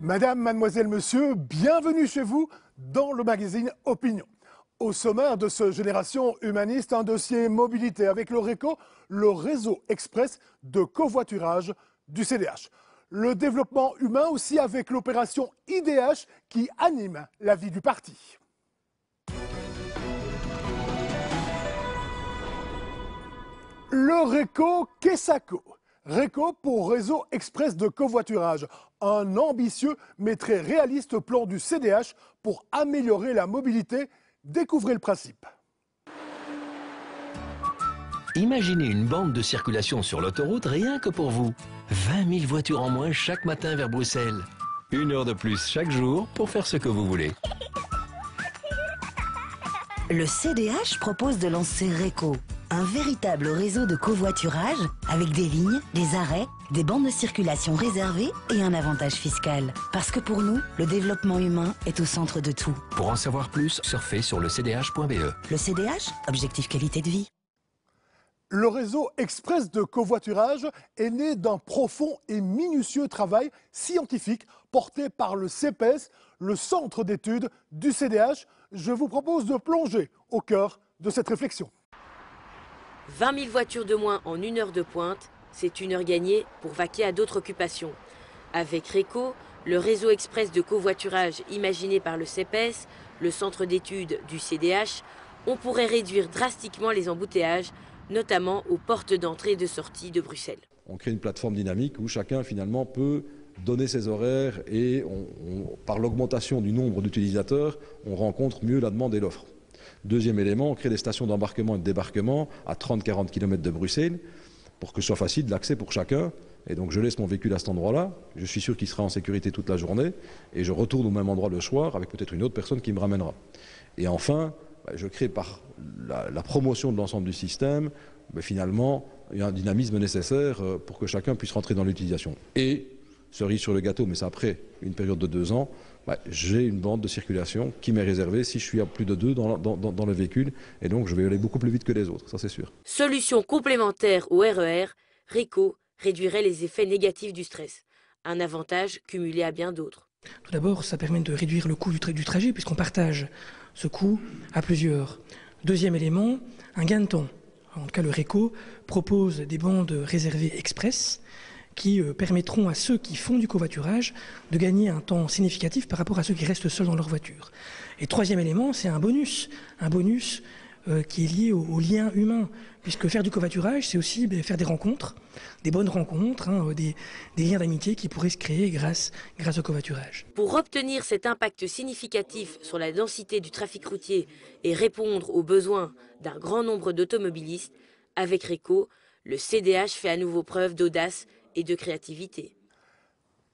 Madame, mademoiselle, monsieur, bienvenue chez vous dans le magazine Opinion. Au sommaire de ce Génération Humaniste, un dossier mobilité avec le RECO, le réseau express de covoiturage du CDH. Le développement humain aussi avec l'opération IDH qui anime la vie du parti. Le RECO Quessaco. RECO pour Réseau Express de Covoiturage, un ambitieux mais très réaliste plan du CDH pour améliorer la mobilité. Découvrez le principe. Imaginez une bande de circulation sur l'autoroute rien que pour vous. 20 000 voitures en moins chaque matin vers Bruxelles. 1 heure de plus chaque jour pour faire ce que vous voulez. Le CDH propose de lancer RECO, un véritable réseau de covoiturage avec des lignes, des arrêts, des bandes de circulation réservées et un avantage fiscal. Parce que pour nous, le développement humain est au centre de tout. Pour en savoir plus, surfez sur le cdh.be. Le CDH, objectif qualité de vie. Le réseau express de covoiturage est né d'un profond et minutieux travail scientifique porté par le CEPES, le centre d'études du CDH. Je vous propose de plonger au cœur de cette réflexion. 20 000 voitures de moins en 1 heure de pointe, c'est 1 heure gagnée pour vaquer à d'autres occupations. Avec RECO, le réseau express de covoiturage imaginé par le CEPES, le centre d'études du CDH, on pourrait réduire drastiquement les embouteillages, notamment aux portes d'entrée et de sortie de Bruxelles. On crée une plateforme dynamique où chacun finalement peut donner ses horaires et par l'augmentation du nombre d'utilisateurs, on rencontre mieux la demande et l'offre. Deuxième élément, on crée des stations d'embarquement et de débarquement à 30-40 km de Bruxelles pour que ce soit facile l'accès pour chacun. Et donc je laisse mon véhicule à cet endroit-là, je suis sûr qu'il sera en sécurité toute la journée et je retourne au même endroit le soir avec peut-être une autre personne qui me ramènera. Et enfin, je crée par la promotion de l'ensemble du système, finalement, il y a un dynamisme nécessaire pour que chacun puisse rentrer dans l'utilisation. Et, cerise sur le gâteau, mais c'est après une période de 2 ans, j'ai une bande de circulation qui m'est réservée si je suis à plus de 2 dans le véhicule, et donc je vais aller beaucoup plus vite que les autres, ça c'est sûr. Solution complémentaire au RER, RECO réduirait les effets négatifs du stress. Un avantage cumulé à bien d'autres. Tout d'abord, ça permet de réduire le coût du trajet puisqu'on partage ce coût à plusieurs. Deuxième élément, un gain de temps. En tout cas, le RECO propose des bandes réservées express qui permettront à ceux qui font du covoiturage de gagner un temps significatif par rapport à ceux qui restent seuls dans leur voiture. Et troisième élément, c'est un bonus qui est lié au lien humain, puisque faire du covoiturage, c'est aussi faire des rencontres, des bonnes rencontres, des liens d'amitié qui pourraient se créer grâce au covoiturage. Pour obtenir cet impact significatif sur la densité du trafic routier et répondre aux besoins d'un grand nombre d'automobilistes, avec RECO, le CDH fait à nouveau preuve d'audace et de créativité.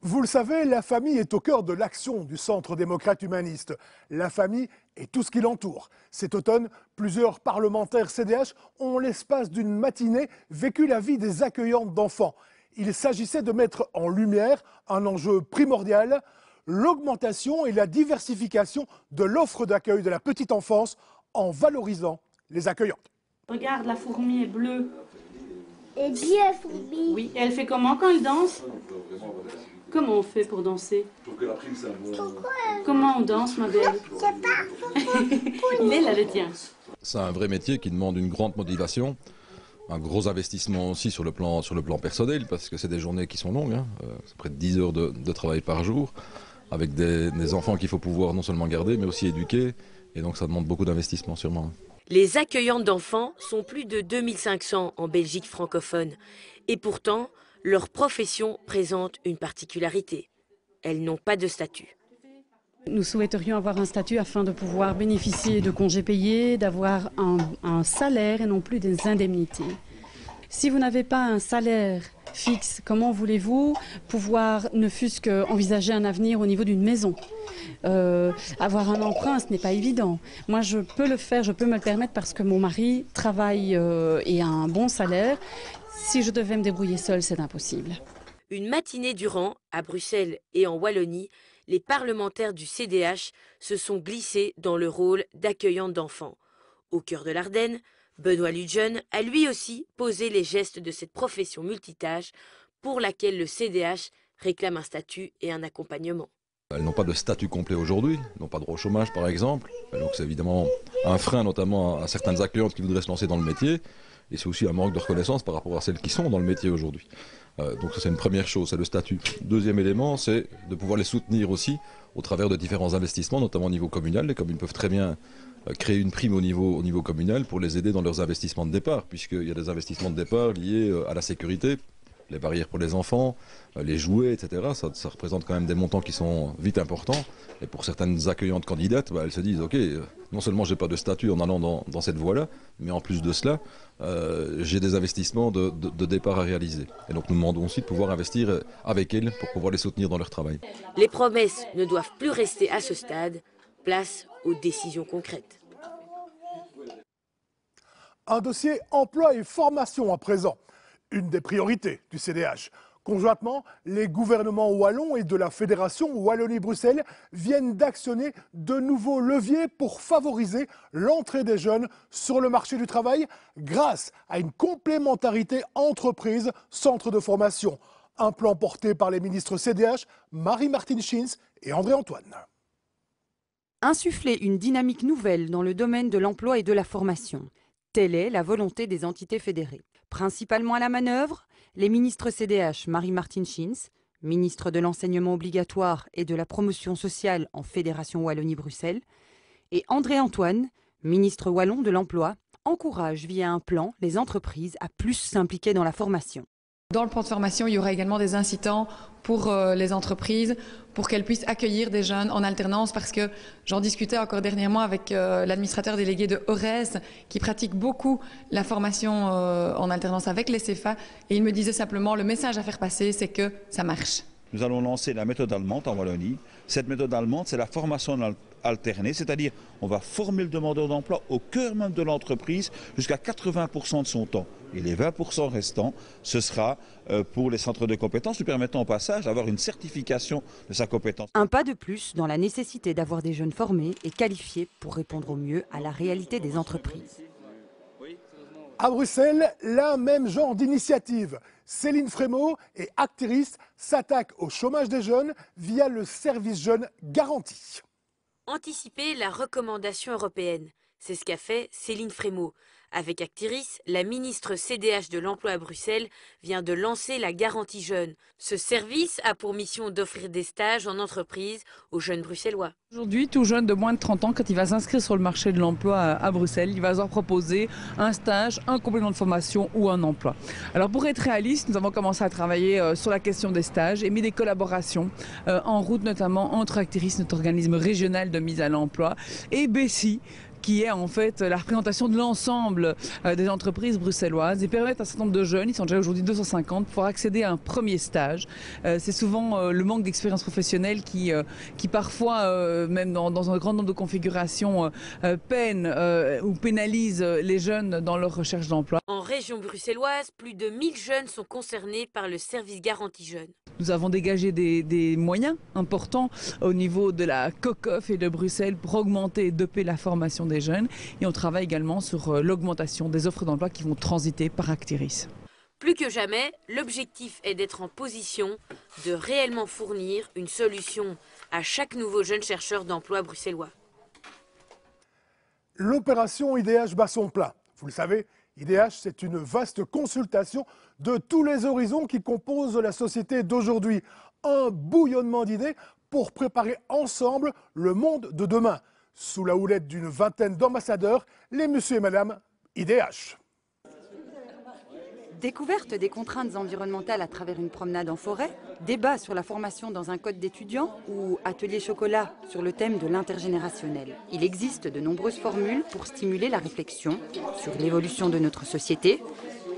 Vous le savez, la famille est au cœur de l'action du Centre démocrate humaniste. La famille et tout ce qui l'entoure. Cet automne, plusieurs parlementaires CDH ont, l'espace d'une matinée, vécu la vie des accueillantes d'enfants. Il s'agissait de mettre en lumière un enjeu primordial, l'augmentation et la diversification de l'offre d'accueil de la petite enfance en valorisant les accueillantes. Regarde, la fourmi est bleue. Et bien, fourmi. Oui, elle fait comment quand elle danse? Comment on fait pour danser? Comment on danse, ma belle? Il est là, le tien. C'est un vrai métier qui demande une grande motivation, un gros investissement aussi sur le plan personnel, parce que c'est des journées qui sont longues, c'est près de 10 heures de travail par jour, avec des enfants qu'il faut pouvoir non seulement garder, mais aussi éduquer, et donc ça demande beaucoup d'investissement sûrement. Les accueillantes d'enfants sont plus de 2500 en Belgique francophone. Et pourtant, leur profession présente une particularité. Elles n'ont pas de statut. Nous souhaiterions avoir un statut afin de pouvoir bénéficier de congés payés, d'avoir un salaire et non plus des indemnités. Si vous n'avez pas un salaire fixe, comment voulez-vous pouvoir ne fût-ce qu'envisager un avenir au niveau d'une maison? Avoir un emprunt, ce n'est pas évident. Moi, je peux le faire, je peux me le permettre parce que mon mari travaille et a un bon salaire. Si je devais me débrouiller seule, c'est impossible. Une matinée durant, à Bruxelles et en Wallonie, les parlementaires du CDH se sont glissés dans le rôle d'accueillante d'enfants. Au cœur de l'Ardenne, Benoît Ludgen a lui aussi posé les gestes de cette profession multitâche pour laquelle le CDH réclame un statut et un accompagnement. Elles n'ont pas de statut complet aujourd'hui, n'ont pas de droit au chômage par exemple. Donc c'est évidemment un frein notamment à certaines accueillantes qui voudraient se lancer dans le métier. Et c'est aussi un manque de reconnaissance par rapport à celles qui sont dans le métier aujourd'hui. Donc ça c'est une première chose, c'est le statut. Deuxième élément, c'est de pouvoir les soutenir aussi au travers de différents investissements, notamment au niveau communal. Les communes peuvent très bien créer une prime au niveau communal pour les aider dans leurs investissements de départ, puisqu'il y a des investissements de départ liés à la sécurité, les barrières pour les enfants, les jouets, etc. Ça représente quand même des montants qui sont vite importants. Et pour certaines accueillantes candidates, elles se disent, ok, non seulement j'ai pas de statut en allant dans cette voie-là, mais en plus de cela, j'ai des investissements de départ à réaliser. Et donc nous demandons aussi de pouvoir investir avec elles pour pouvoir les soutenir dans leur travail. Les promesses ne doivent plus rester à ce stade. Place aux décisions concrètes. Un dossier emploi et formation à présent, une des priorités du CDH. Conjointement, les gouvernements wallons et de la Fédération Wallonie-Bruxelles viennent d'actionner de nouveaux leviers pour favoriser l'entrée des jeunes sur le marché du travail grâce à une complémentarité entreprise-centre de formation. Un plan porté par les ministres CDH, Marie-Martine Schins et André-Antoine. Insuffler une dynamique nouvelle dans le domaine de l'emploi et de la formation. Telle est la volonté des entités fédérées. Principalement à la manœuvre, les ministres CDH Marie-Martine Schins, ministre de l'enseignement obligatoire et de la promotion sociale en Fédération Wallonie-Bruxelles, et André-Antoine, ministre wallon de l'emploi, encouragent via un plan les entreprises à plus s'impliquer dans la formation. Dans le plan de formation, il y aura également des incitants pour les entreprises, pour qu'elles puissent accueillir des jeunes en alternance, parce que j'en discutais encore dernièrement avec l'administrateur délégué de Orez, qui pratique beaucoup la formation en alternance avec les CFA, et il me disait simplement, le message à faire passer, c'est que ça marche. Nous allons lancer la méthode allemande en Wallonie. Cette méthode allemande, c'est la formation alternée, c'est-à-dire on va former le demandeur d'emploi au cœur même de l'entreprise jusqu'à 80% de son temps. Et les 20% restants, ce sera pour les centres de compétences, lui permettant au passage d'avoir une certification de sa compétence. Un pas de plus dans la nécessité d'avoir des jeunes formés et qualifiés pour répondre au mieux à la réalité des entreprises. À Bruxelles, la même genre d'initiative. Céline Frémaux et Actiris s'attaquent au chômage des jeunes via le service jeune garanti. Anticiper la recommandation européenne, c'est ce qu'a fait Céline Frémaux. Avec Actiris, la ministre CDH de l'emploi à Bruxelles vient de lancer la garantie jeune. Ce service a pour mission d'offrir des stages en entreprise aux jeunes bruxellois. Aujourd'hui, tout jeune de moins de 30 ans, quand il va s'inscrire sur le marché de l'emploi à Bruxelles, il va leur proposer un stage, un complément de formation ou un emploi. Alors pour être réaliste, nous avons commencé à travailler sur la question des stages et mis des collaborations en route, notamment entre Actiris, notre organisme régional de mise à l'emploi, et Bessie, qui est en fait la représentation de l'ensemble des entreprises bruxelloises et permettent à un certain nombre de jeunes, ils sont déjà aujourd'hui 250, pour accéder à un premier stage. C'est souvent le manque d'expérience professionnelle qui parfois, même dans un grand nombre de configurations, peine ou pénalise les jeunes dans leur recherche d'emploi. En région bruxelloise, plus de 1000 jeunes sont concernés par le service garantie jeune. Nous avons dégagé des moyens importants au niveau de la COCOF et de Bruxelles pour augmenter et doper la formation des jeunes. Et on travaille également sur l'augmentation des offres d'emploi qui vont transiter par Actiris. Plus que jamais, l'objectif est d'être en position de réellement fournir une solution à chaque nouveau jeune chercheur d'emploi bruxellois. L'opération IDH bat son plein. Vous le savez, IDH, c'est une vaste consultation de tous les horizons qui composent la société d'aujourd'hui. Un bouillonnement d'idées pour préparer ensemble le monde de demain. Sous la houlette d'une vingtaine d'ambassadeurs, les monsieur et madame IDH. Découverte des contraintes environnementales à travers une promenade en forêt, débat sur la formation dans un code d'étudiants ou atelier chocolat sur le thème de l'intergénérationnel. Il existe de nombreuses formules pour stimuler la réflexion sur l'évolution de notre société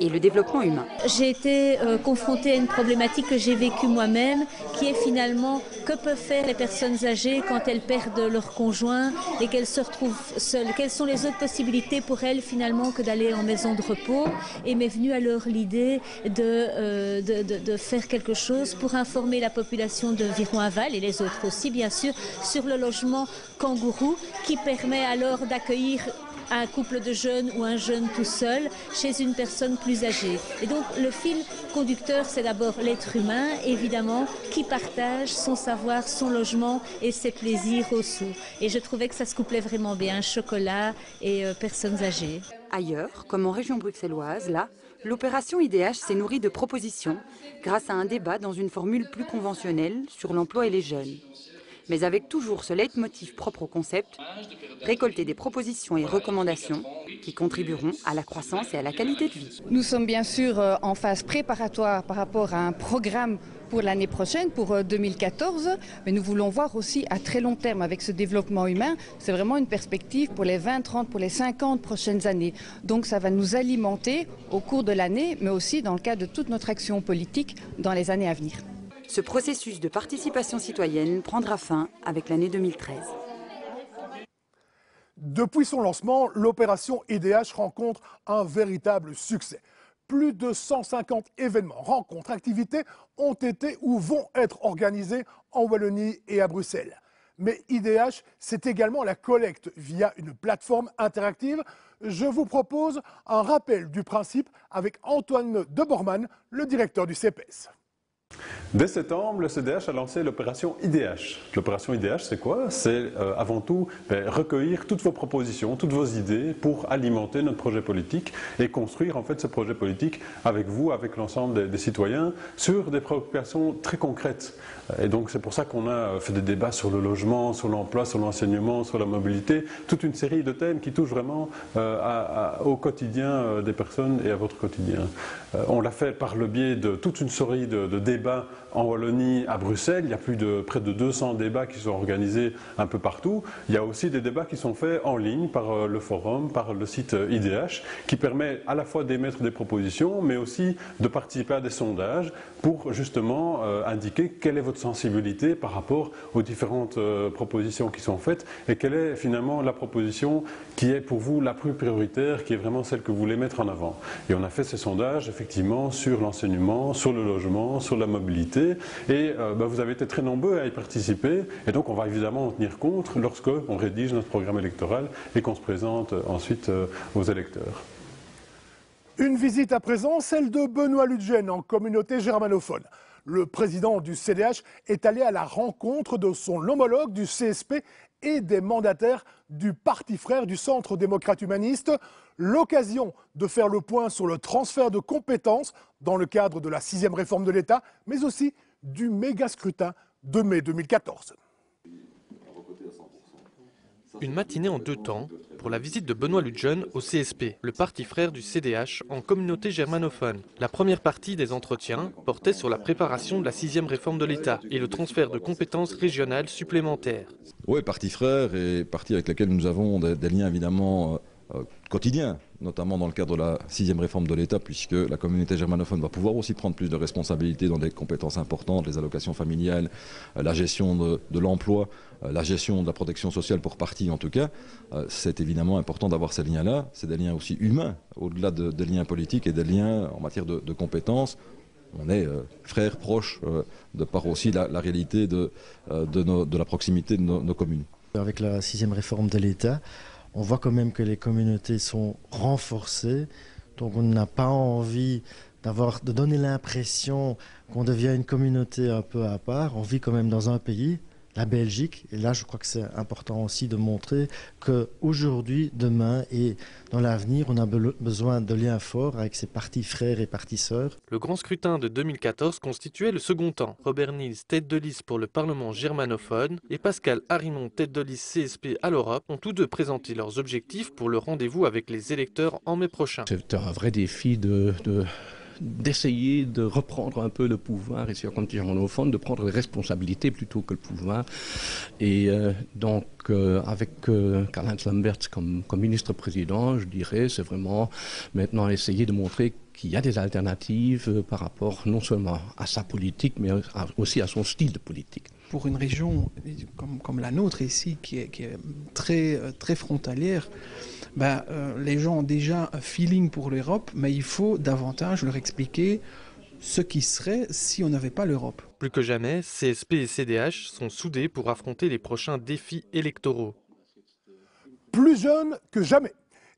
et le développement humain. J'ai été confrontée à une problématique que j'ai vécue moi-même, qui est finalement que peuvent faire les personnes âgées quand elles perdent leur conjoint et qu'elles se retrouvent seules. Quelles sont les autres possibilités pour elles finalement que d'aller en maison de repos? Et m'est venue alors l'idée de faire quelque chose pour informer la population de Viron-Aval et les autres aussi bien sûr sur le logement kangourou qui permet alors d'accueillir un couple de jeunes ou un jeune tout seul chez une personne plus âgée. Et donc le fil conducteur, c'est d'abord l'être humain, évidemment, qui partage son savoir, son logement et ses plaisirs au sous. Et je trouvais que ça se couplait vraiment bien, chocolat et personnes âgées. Ailleurs, comme en région bruxelloise, là, l'opération IDH s'est nourrie de propositions grâce à un débat dans une formule plus conventionnelle sur l'emploi et les jeunes. Mais avec toujours ce leitmotiv propre au concept, récolter des propositions et recommandations qui contribueront à la croissance et à la qualité de vie. Nous sommes bien sûr en phase préparatoire par rapport à un programme pour l'année prochaine, pour 2014, mais nous voulons voir aussi à très long terme avec ce développement humain. C'est vraiment une perspective pour les 20, 30, pour les 50 prochaines années. Donc ça va nous alimenter au cours de l'année, mais aussi dans le cadre de toute notre action politique dans les années à venir. Ce processus de participation citoyenne prendra fin avec l'année 2013. Depuis son lancement, l'opération IDH rencontre un véritable succès. Plus de 150 événements, rencontres, activités ont été ou vont être organisés en Wallonie et à Bruxelles. Mais IDH, c'est également la collecte via une plateforme interactive. Je vous propose un rappel du principe avec Antoine de Bormann, le directeur du CEPES. Dès septembre, le CDH a lancé l'opération IDH. L'opération IDH, c'est quoi? C'est avant tout recueillir toutes vos propositions, toutes vos idées pour alimenter notre projet politique et construire en fait ce projet politique avec vous, avec l'ensemble des citoyens, sur des préoccupations très concrètes. Et donc c'est pour ça qu'on a fait des débats sur le logement, sur l'emploi, sur l'enseignement, sur la mobilité, toute une série de thèmes qui touchent vraiment au quotidien des personnes et à votre quotidien. On l'a fait par le biais de toute une série de débats en Wallonie, à Bruxelles. Il y a près de 200 débats qui sont organisés un peu partout. Il y a aussi des débats qui sont faits en ligne par le forum, par le site IDH, qui permet à la fois d'émettre des propositions, mais aussi de participer à des sondages pour justement indiquer quelle est votre sensibilité par rapport aux différentes propositions qui sont faites et quelle est finalement la proposition qui est pour vous la plus prioritaire, qui est vraiment celle que vous voulez mettre en avant. Et on a fait ces sondages effectivement sur l'enseignement, sur le logement, sur la mobilité et vous avez été très nombreux à y participer et donc on va évidemment en tenir compte lorsqu'on rédige notre programme électoral et qu'on se présente ensuite aux électeurs. Une visite à présent, celle de Benoît Ludgen en communauté germanophone. Le président du CDH est allé à la rencontre de son homologue du CSP et des mandataires du parti frère du Centre démocrate humaniste. L'occasion de faire le point sur le transfert de compétences dans le cadre de la 6e réforme de l'État, mais aussi du méga scrutin de mai 2014. Une matinée en 2 temps pour la visite de Benoît Ludgen au CSP, le parti frère du CDH en communauté germanophone. La première partie des entretiens portait sur la préparation de la 6e réforme de l'État et le transfert de compétences régionales supplémentaires. Oui, parti frère et parti avec lequel nous avons des liens évidemment quotidiens, notamment dans le cadre de la 6e réforme de l'État, puisque la communauté germanophone va pouvoir aussi prendre plus de responsabilités dans des compétences importantes, les allocations familiales, la gestion de l'emploi, la gestion de la protection sociale pour partie en tout cas. C'est évidemment important d'avoir ces liens-là. C'est des liens aussi humains, au-delà des liens politiques et des liens en matière de compétences. On est frères proches de par aussi la réalité de la proximité de nos communes. Avec la 6e réforme de l'État, on voit quand même que les communautés sont renforcées, donc on n'a pas envie de donner l'impression qu'on devient une communauté un peu à part. On vit quand même dans un pays, la Belgique, et là je crois que c'est important aussi de montrer qu'aujourd'hui, demain et dans l'avenir, on a besoin de liens forts avec ses partis frères et partis sœurs. Le grand scrutin de 2014 constituait le second temps. Robert Nils, tête de liste pour le Parlement germanophone, et Pascal Harimond, tête de liste CSP à l'Europe, ont tous deux présenté leurs objectifs pour le rendez-vous avec les électeurs en mai prochain. C'est un vrai défi d'essayer de reprendre un peu le pouvoir ici en communauté germanophone, de prendre les responsabilités plutôt que le pouvoir. Et donc avec Karl-Heinz Lamberts comme ministre-président, je dirais, c'est vraiment maintenant essayer de montrer qu'il y a des alternatives par rapport non seulement à sa politique, mais aussi à son style de politique. Pour une région comme la nôtre ici, qui est très frontalière, les gens ont déjà un feeling pour l'Europe, mais il faut davantage leur expliquer ce qui serait si on n'avait pas l'Europe. Plus que jamais, CSP et CDH sont soudés pour affronter les prochains défis électoraux. Plus jeunes que jamais.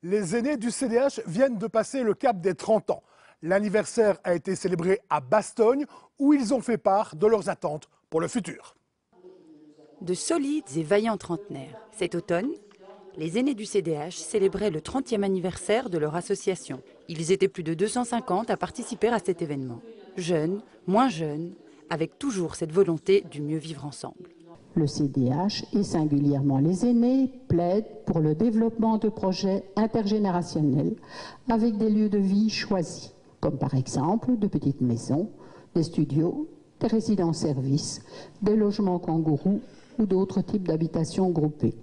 Les aînés du CDH viennent de passer le cap des 30 ans. L'anniversaire a été célébré à Bastogne, où ils ont fait part de leurs attentes pour le futur. De solides et vaillants trentenaires. Cet automne, les aînés du CDH célébraient le 30e anniversaire de leur association. Ils étaient plus de 250 à participer à cet événement. Jeunes, moins jeunes, avec toujours cette volonté du mieux vivre ensemble. Le CDH, et singulièrement les aînés, plaide pour le développement de projets intergénérationnels avec des lieux de vie choisis, comme par exemple de petites maisons, des studios, des résidences-services, des logements kangourous ou d'autres types d'habitations groupées.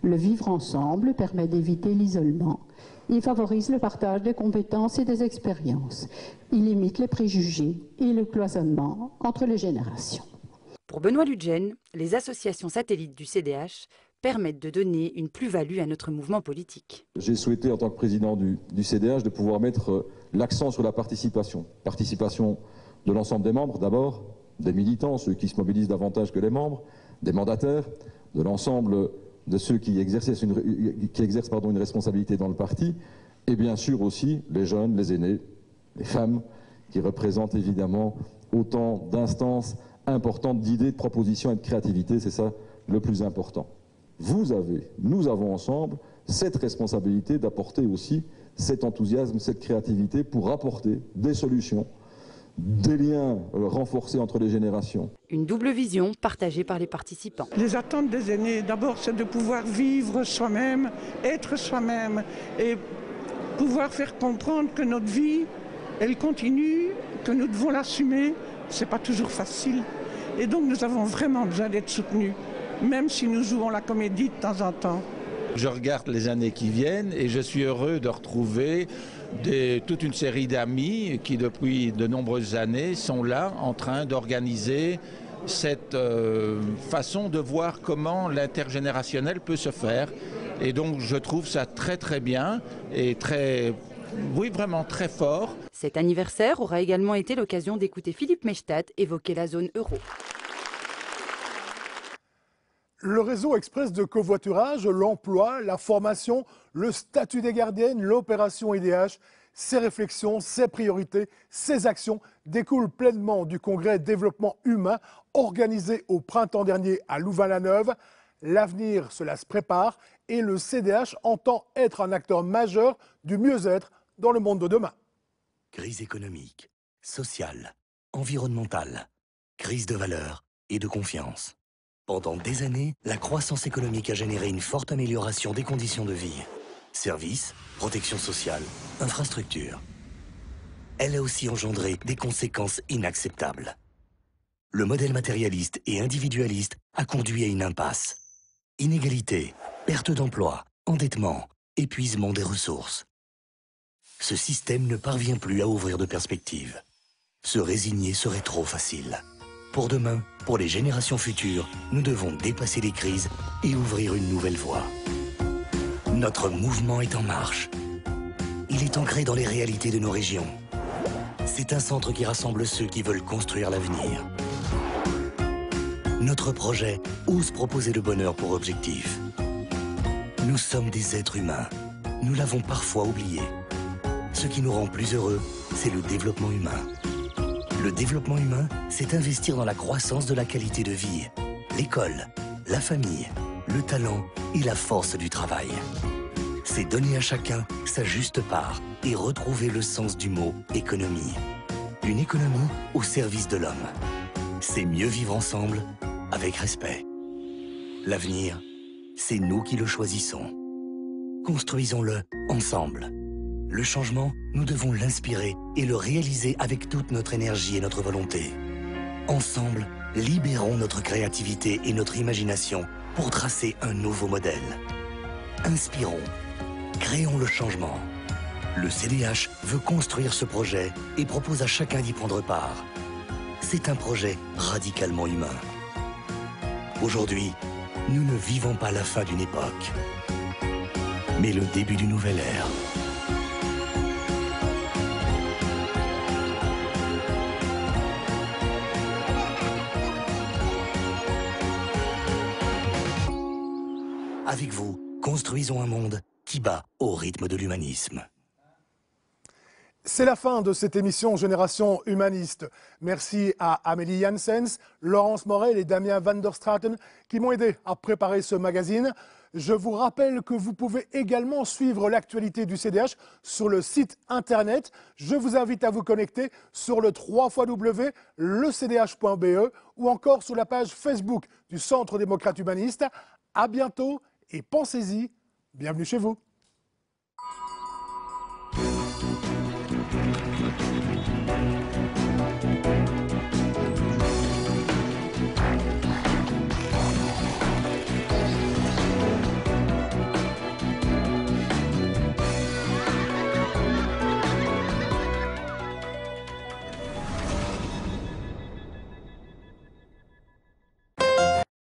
Le vivre ensemble permet d'éviter l'isolement. Il favorise le partage des compétences et des expériences. Il limite les préjugés et le cloisonnement entre les générations. Pour Benoît Ludgen, les associations satellites du CDH permettent de donner une plus-value à notre mouvement politique. J'ai souhaité, en tant que président du CDH, de pouvoir mettre l'accent sur la participation. Participation de l'ensemble des membres, d'abord, des militants, ceux qui se mobilisent davantage que les membres, des mandataires, de l'ensemble de ceux qui exercent une responsabilité dans le parti, et bien sûr aussi les jeunes, les aînés, les femmes, qui représentent évidemment autant d'instances importantes, d'idées, de propositions et de créativité, c'est ça le plus important. Nous avons ensemble cette responsabilité d'apporter aussi cet enthousiasme, cette créativité pour apporter des solutions, des liens renforcés entre les générations. Une double vision partagée par les participants. Les attentes des aînés, d'abord, c'est de pouvoir vivre soi-même, être soi-même et pouvoir faire comprendre que notre vie, elle continue, que nous devons l'assumer. C'est pas toujours facile. Et donc, nous avons vraiment besoin d'être soutenus, même si nous jouons la comédie de temps en temps. Je regarde les années qui viennent et je suis heureux de retrouver toute une série d'amis qui depuis de nombreuses années sont là en train d'organiser cette façon de voir comment l'intergénérationnel peut se faire. Et donc je trouve ça très très bien et vraiment très fort. Cet anniversaire aura également été l'occasion d'écouter Philippe Maystadt évoquer la zone euro. Le réseau express de covoiturage, l'emploi, la formation, le statut des gardiennes, l'opération IDH, ces réflexions, ces priorités, ces actions découlent pleinement du congrès développement humain organisé au printemps dernier à Louvain-la-Neuve. L'avenir, cela se prépare et le CDH entend être un acteur majeur du mieux-être dans le monde de demain. Crise économique, sociale, environnementale, crise de valeurs et de confiance. Pendant des années, la croissance économique a généré une forte amélioration des conditions de vie. Services, protection sociale, infrastructures. Elle a aussi engendré des conséquences inacceptables. Le modèle matérialiste et individualiste a conduit à une impasse. Inégalité, perte d'emploi, endettement, épuisement des ressources. Ce système ne parvient plus à ouvrir de perspectives. Se résigner serait trop facile. Pour demain, pour les générations futures, nous devons dépasser les crises et ouvrir une nouvelle voie. Notre mouvement est en marche. Il est ancré dans les réalités de nos régions. C'est un centre qui rassemble ceux qui veulent construire l'avenir. Notre projet ose proposer le bonheur pour objectif. Nous sommes des êtres humains. Nous l'avons parfois oublié. Ce qui nous rend plus heureux, c'est le développement humain. Le développement humain, c'est investir dans la croissance de la qualité de vie, l'école, la famille, le talent et la force du travail. C'est donner à chacun sa juste part et retrouver le sens du mot économie. Une économie au service de l'homme. C'est mieux vivre ensemble avec respect. L'avenir, c'est nous qui le choisissons. Construisons-le ensemble. Le changement, nous devons l'inspirer et le réaliser avec toute notre énergie et notre volonté. Ensemble, libérons notre créativité et notre imagination pour tracer un nouveau modèle. Inspirons, créons le changement. Le CDH veut construire ce projet et propose à chacun d'y prendre part. C'est un projet radicalement humain. Aujourd'hui, nous ne vivons pas la fin d'une époque, mais le début d'une nouvelle ère. Avec vous, construisons un monde qui bat au rythme de l'humanisme. C'est la fin de cette émission Génération Humaniste. Merci à Amélie Janssens, Laurence Morel et Damien van der Straten qui m'ont aidé à préparer ce magazine. Je vous rappelle que vous pouvez également suivre l'actualité du CDH sur le site internet. Je vous invite à vous connecter sur le www.lecdh.be ou encore sur la page Facebook du Centre démocrate humaniste. À bientôt et pensez-y, bienvenue chez vous.